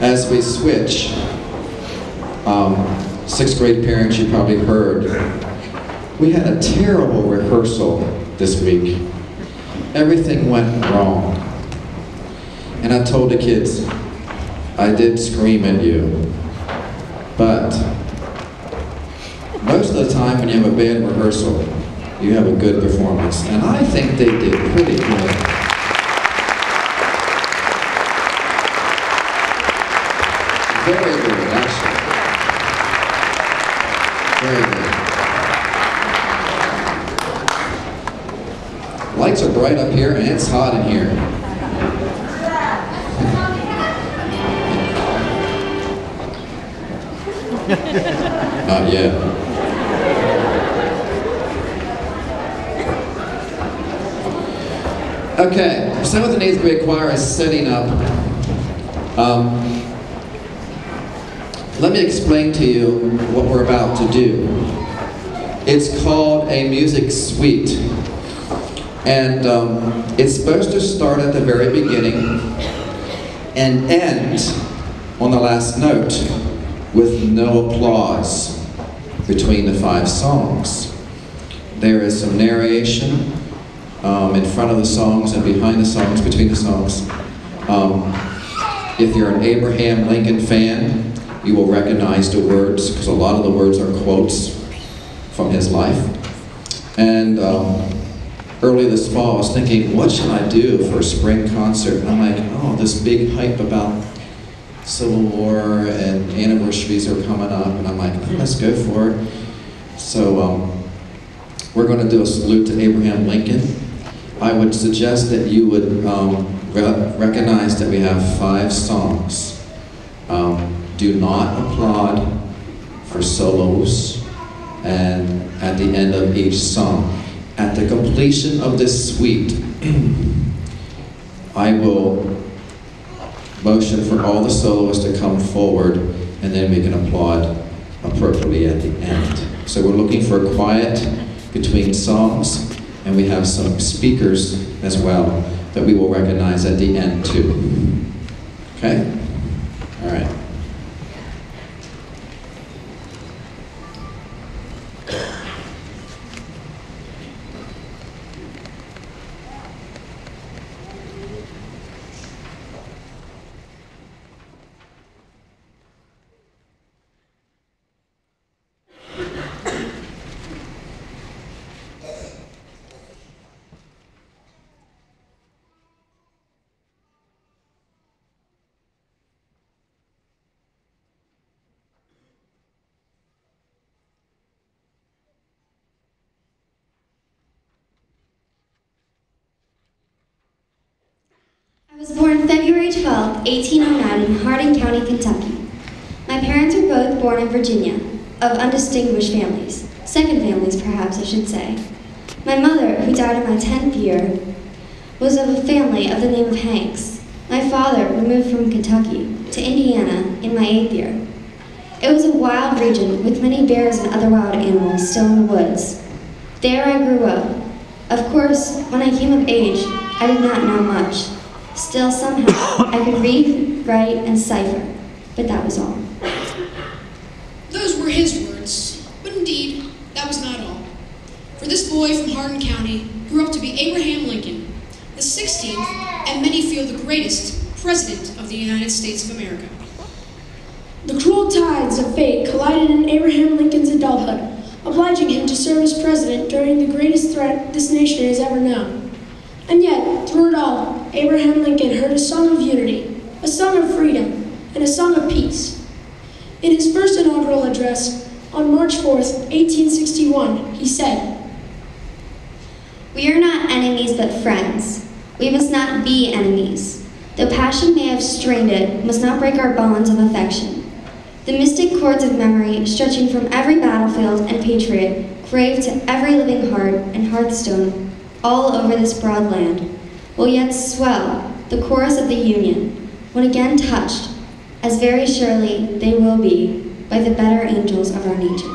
as we switch, sixth grade parents, you probably heard, we had a terrible rehearsal this week. Everything went wrong. And I told the kids, I did scream at you, but most of the time when you have a bad rehearsal, you have a good performance. And I think they did pretty good. Very good, actually. Very good. Lights are bright up here and it's hot in here. Not yet. Okay, 7th and 8th grade choir is setting up. Let me explain to you what we're about to do. It's called a music suite. And it's supposed to start at the very beginning and end on the last note with no applause between the 5 songs. There is some narration in front of the songs and behind the songs, between the songs. If you're an Abraham Lincoln fan, you will recognize the words, because a lot of the words are quotes from his life. And early this fall, I was thinking, what should I do for a spring concert? And I'm like, oh, this big hype about Civil War and anniversaries are coming up, and I'm like, oh, let's go for it. So we're going to do a salute to Abraham Lincoln. I would suggest that you would recognize that we have 5 songs. Do not applaud for solos and at the end of each song. At the completion of this suite, I will motion for all the soloists to come forward, and then we can applaud appropriately at the end. So we're looking for quiet between songs, and we have some speakers as well that we will recognize at the end too. Okay? All right. I was born February 12, 1809 in Hardin County, Kentucky. My parents were both born in Virginia, of undistinguished families. Second families, perhaps I should say. My mother, who died in my 10th year, was of a family of the name of Hanks. My father removed from Kentucky to Indiana in my 8th year. It was a wild region with many bears and other wild animals still in the woods. There I grew up. Of course, when I came of age, I did not know much. Still, somehow, I could read, write, and cipher, but that was all. Those were his words, but indeed, that was not all. For this boy from Hardin County grew up to be Abraham Lincoln, the 16th, and many feel the greatest, President of the United States of America. The cruel tides of fate collided in Abraham Lincoln's adulthood, obliging him to serve as president during the greatest threat this nation has ever known. And yet, through it all, Abraham Lincoln heard a song of unity, a song of freedom, and a song of peace. In his first inaugural address, on March 4th, 1861, he said, "We are not enemies but friends. We must not be enemies. Though passion may have strained it, must not break our bonds of affection. The mystic cords of memory, stretching from every battlefield and patriot, grave to every living heart and hearthstone, all over this broad land, will yet swell the chorus of the Union, when again touched, as very surely they will be, by the better angels of our nature."